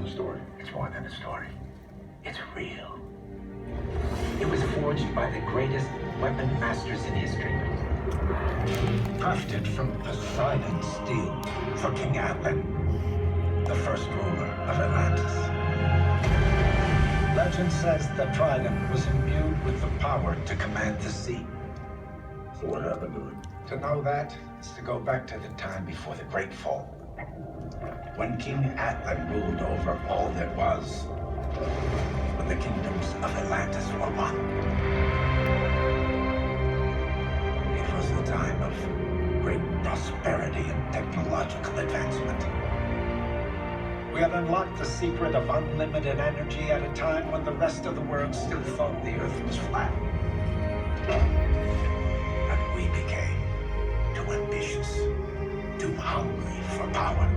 the story? It's more than a story. It's real. It was forged by the greatest weapon masters in history. Crafted from Poseidon steel for King Atlan, the first ruler of Atlantis. Legend says the trident was imbued with the power to command the sea. So what happened to it? To know that is to go back to the time before the Great Fall, when King Atlan ruled over all that was, when the kingdoms of Atlantis were one. It was a time of great prosperity and technological advancement. We had unlocked the secret of unlimited energy at a time when the rest of the world still thought the Earth was flat. And we became too ambitious, too hungry for power.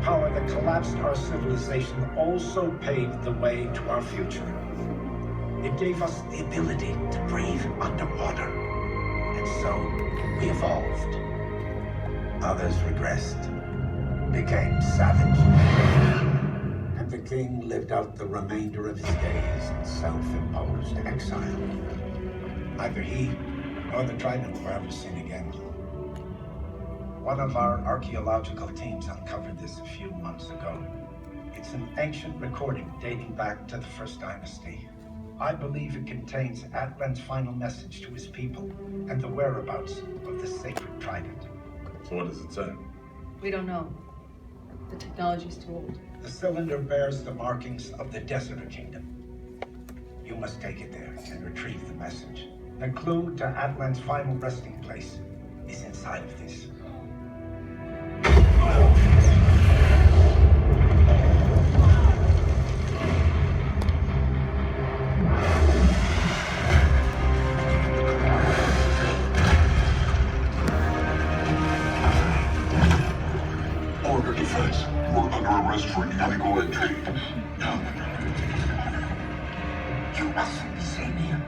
Power that collapsed our civilization also paved the way to our future. It gave us the ability to breathe underwater. And so we evolved. Others regressed, became savage. And the king lived out the remainder of his days in self-imposed exile. Neither he nor the trident were ever seen again. One of our archaeological teams uncovered this a few months ago. It's an ancient recording dating back to the First Dynasty. I believe it contains Atlan's final message to his people and the whereabouts of the sacred trident. So what does it say? We don't know. The technology's too old. The cylinder bears the markings of the Desert Kingdom. You must take it there and retrieve the message. The clue to Atlan's final resting place is inside of this. Order defense. You are under arrest for illegal entry. You mustn't be seen here.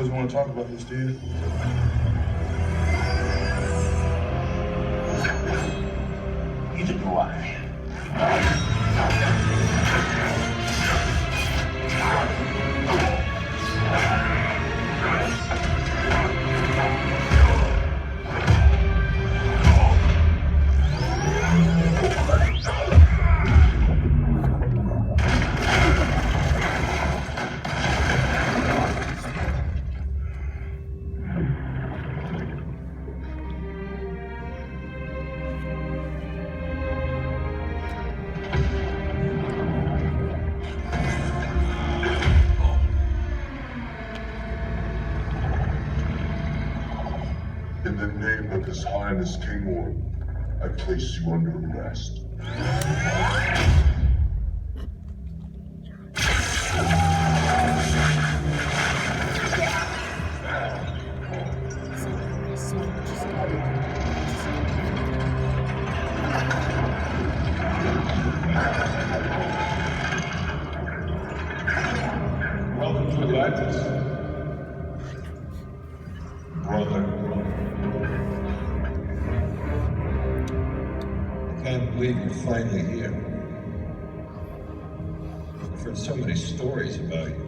You want to talk about this, do you? Neither do I. In the name of His Highness King Orm, I place you under arrest. Welcome to Atlantis. Brother. believe you're finally here. I've heard so many stories about you.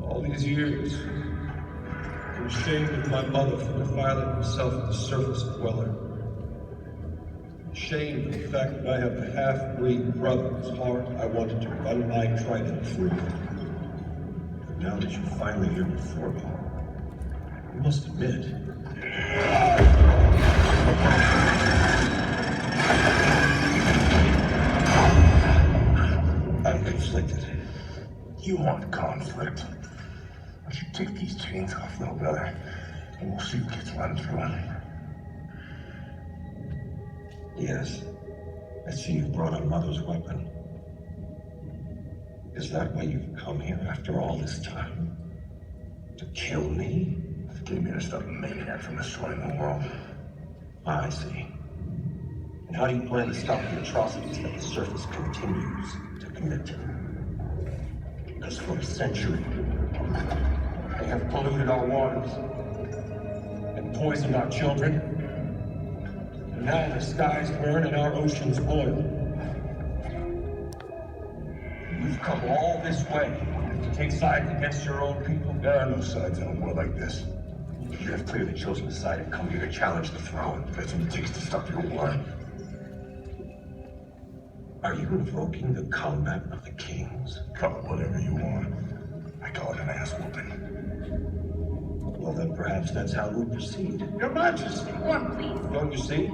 All these years, I was ashamed of my mother for defiling herself at the surface of Weller. Ashamed of the fact that I have a half-breed brother whose heart I wanted to run my trident through. But now that you're finally here before me, you must admit. I'm conflicted. You want conflict? Why don't you take these chains off, little brother, and we'll see who gets run through them. Yes, I see you brought a mother's weapon. Is that why you've come here after all this time? To kill me? It came here to stop a maniac from destroying the world. I see. And how do you plan to stop the atrocities that the surface continues to commit? Because for a century, they have polluted our waters and poisoned our children. And now the skies burn and our oceans boil. You've come all this way to take sides against your own people. There are no sides in a war like this. You have clearly chosen a side and come here to challenge the throne. That's what it takes to stop your war. Are you invoking the combat of the kings? Call it whatever you want. I call it an ass whooping. Well, then perhaps that's how we'll proceed. Your Majesty! Warm, please. Don't you see?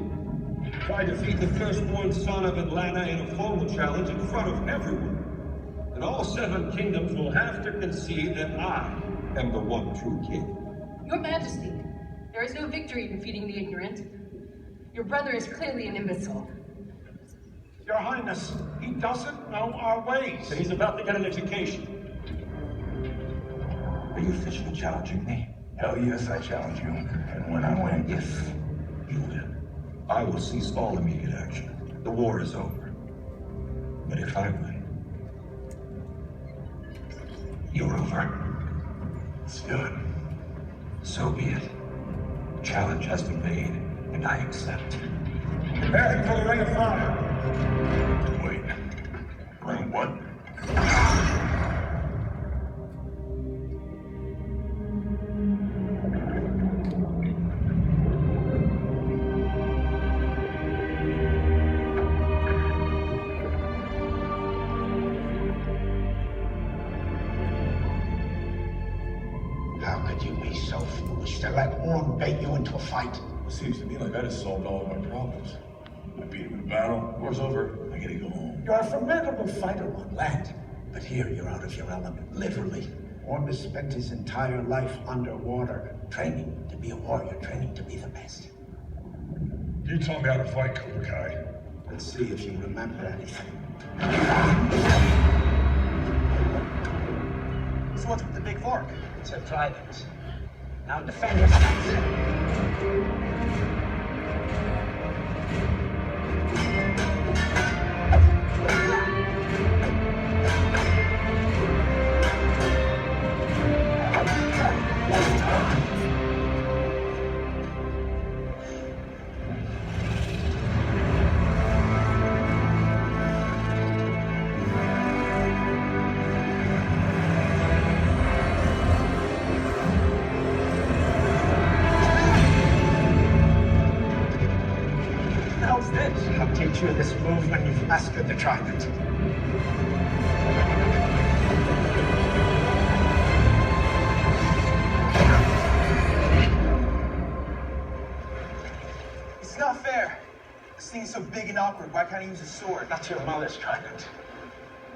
If I defeat the firstborn son of Atlanta in a formal challenge in front of everyone, then all 7 kingdoms will have to concede that I am the one true king. Your Majesty, there is no victory in defeating the ignorant. Your brother is clearly an imbecile. Your Highness, he doesn't know our ways. So he's about to get an education. Are you officially challenging me? Hell yes, I challenge you. And when I win, If you win, I will cease all immediate action. The war is over. But if I win, you're over. it's good. So be it. The challenge has been made, and I accept. Preparing for the ring of fire. Wait. Ring what? How could you be so foolish to let Orm bait you into a fight? Seems to me like I just solved all of my problems. I beat him in battle. War's over. I gotta go home. You're a formidable fighter on land, but here you're out of your element, literally. Orm has spent his entire life underwater, training to be a warrior, training to be the best. You taught me how to fight, Cobra Kai. Let's see if you remember anything. So what's with the big fork? It's a trident. Now defend yourself. I'll teach you this move when you've mastered the trident. It's not fair. This thing's so big and awkward. Why can't I use a sword? That's your mother's trident.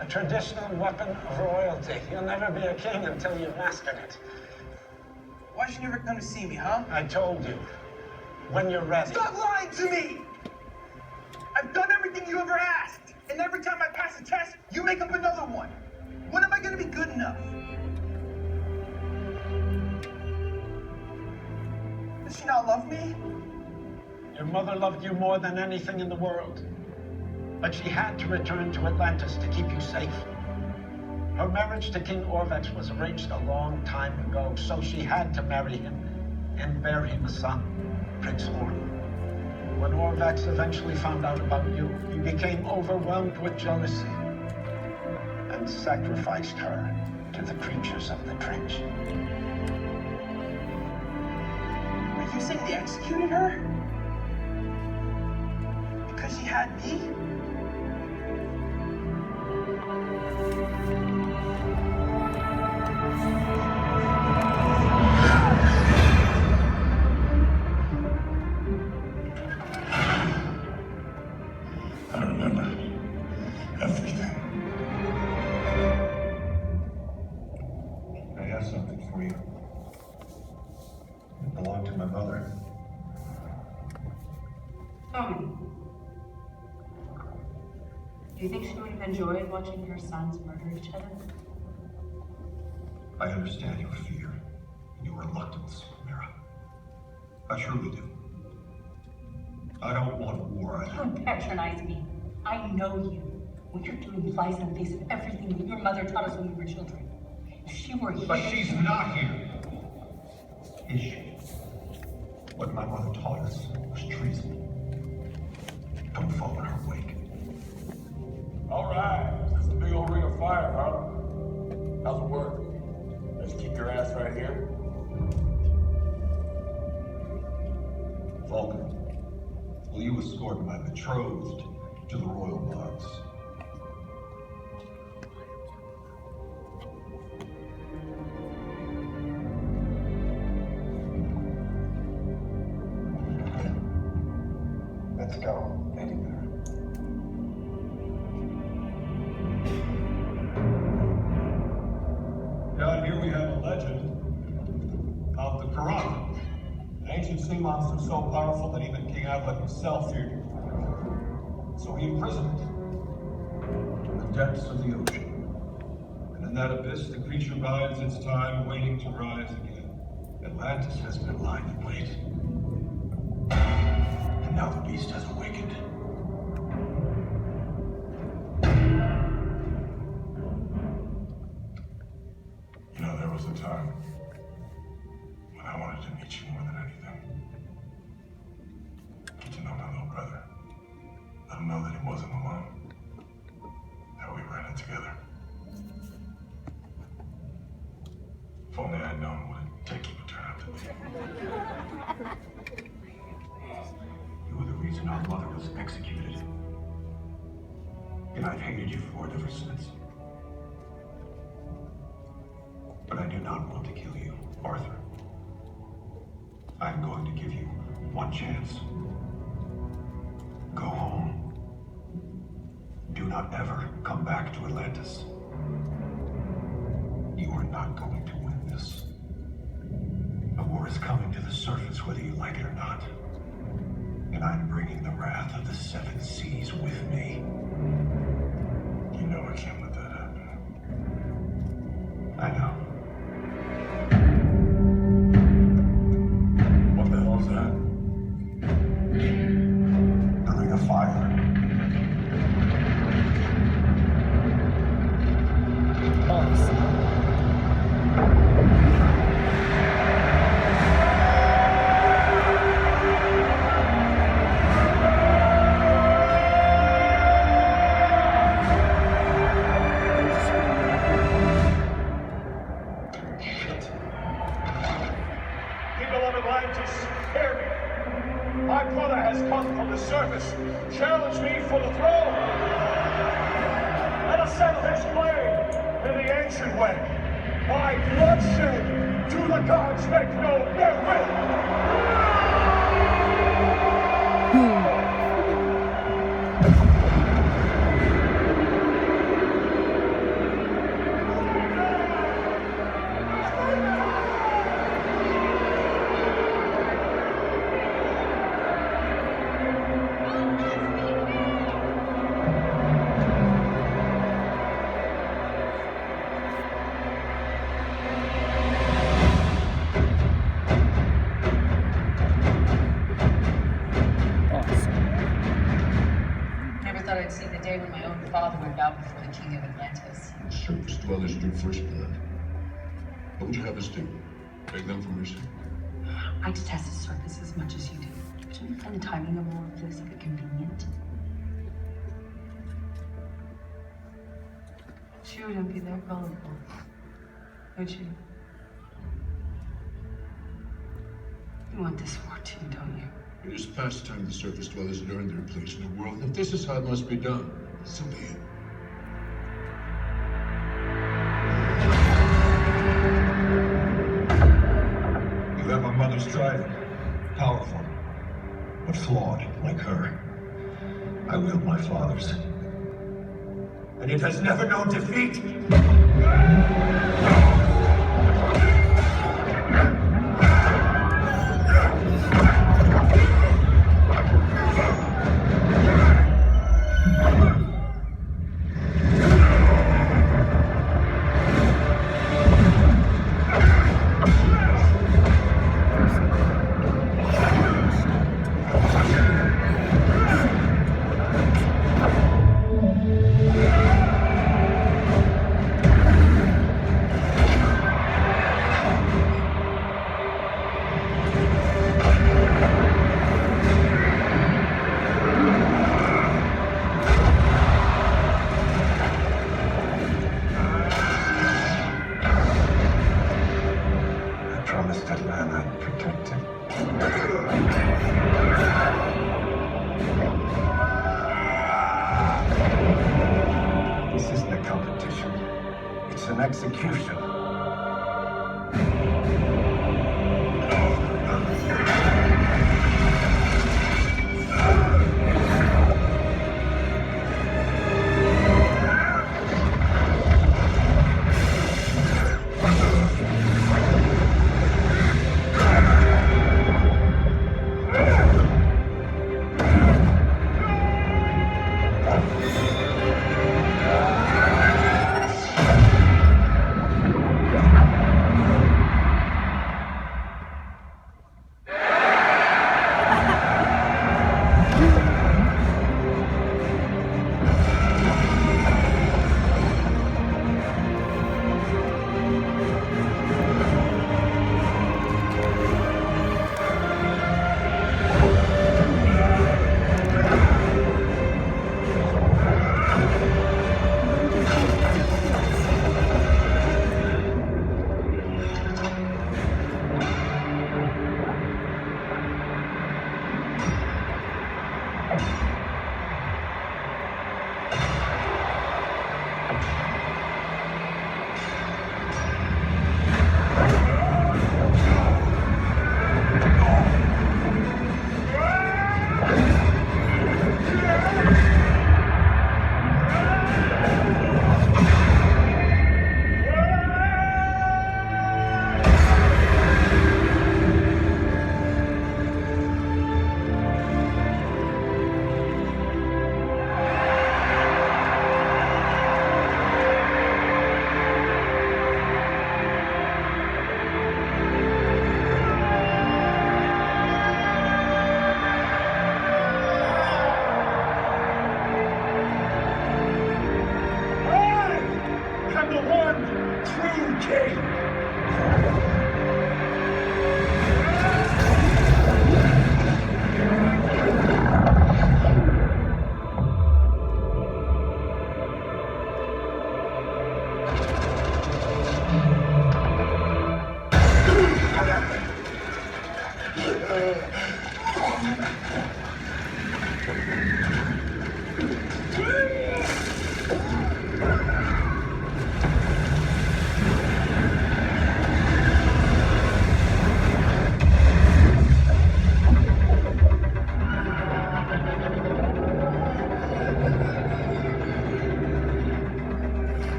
A traditional weapon of royalty. You'll never be a king until you've mastered it. Why'd you never come to see me, huh? I told you. When you're ready. Stop lying to me! I've done everything you ever asked, and every time I pass a test, you make up another one. When am I gonna be good enough? Does she not love me? Your mother loved you more than anything in the world. But she had to return to Atlantis to keep you safe. Her marriage to King Orvex was arranged a long time ago, so she had to marry him. and bear him a son, Prince Horn. When Orvax eventually found out about you, he became overwhelmed with jealousy and sacrificed her to the creatures of the trench. Are you saying they executed her? Because she had me? I remember everything. I have something for you. It belonged to my mother. Tommy, do you think she would have enjoyed watching her sons murder each other? I understand your fear and your reluctance, Mira. I truly do. I don't want war. Don't patronize me. I know you. What you're doing flies in the face of everything that your mother taught us when we were children. If she were here... But she's not here. Is she? What my mother taught us was treason. Don't follow in her wake. All right, this is a big old ring of fire, huh? How's it work? Let's keep your ass right here. Vulcan, will you escort my betrothed to the royal box? Let's go. Anywhere. Down here we have a legend of the Karaka. An ancient sea monster so powerful that even King Adlek himself feared it. So he imprisoned it in the depths of the ocean. And in that abyss, the creature bides its time, waiting to rise again. Atlantis has been lying in wait. And now the beast has awakened. You know, there was a time when I wanted to meet you more than anything. Get to know my little brother. Let him know that he wasn't alone. That we were in it together. If only I had known what a dick he would turn out to be. You were the reason our mother was executed. And I've hated you for it ever since. But I do not want to kill you, Arthur. I'm going to give you one chance. Go home. Do not ever come back to Atlantis. You are not going to win this. The war is coming to the surface whether you like it or not. And I'm bringing the wrath of the seven seas with me. You know I can't let that happen. I know. What the hell is that? The Ring of Fire. People of Atlantis, hear me. My brother has come from the surface, challenged me for the throne. Let us settle his claim in the ancient way. By bloodshed, do the gods make known their will. Never thought I'd see the day when my own father would bow before the king of Atlantis. Surface dwellers drew first blood. What would you have us do? Beg them for mercy? I detest the surface as much as you do. But don't you find the timing of all of this a bit convenient? Sure, don't be that gullible. Don't you? You want this war too, don't you? It is past time the surface dwellers had earned their place in the world. If this is how it must be done, so be it. You have my mother's trident. Powerful, but flawed, like her. I wield my father's. And it has never known defeat! Promised Atlanta I'd protect him. This isn't a competition. It's an execution. The one true king.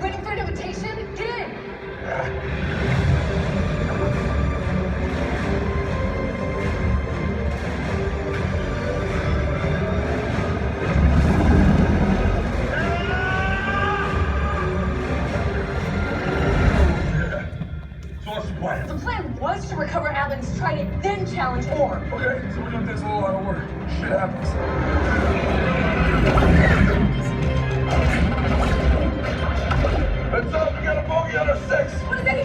Waiting for an invitation? Get in! So what's the plan? The plan was to recover Alan's trident, then challenge Orm. Okay, so we got this a little out of work. Shit happens. Heads up, we got a bogey on our 6. What does that even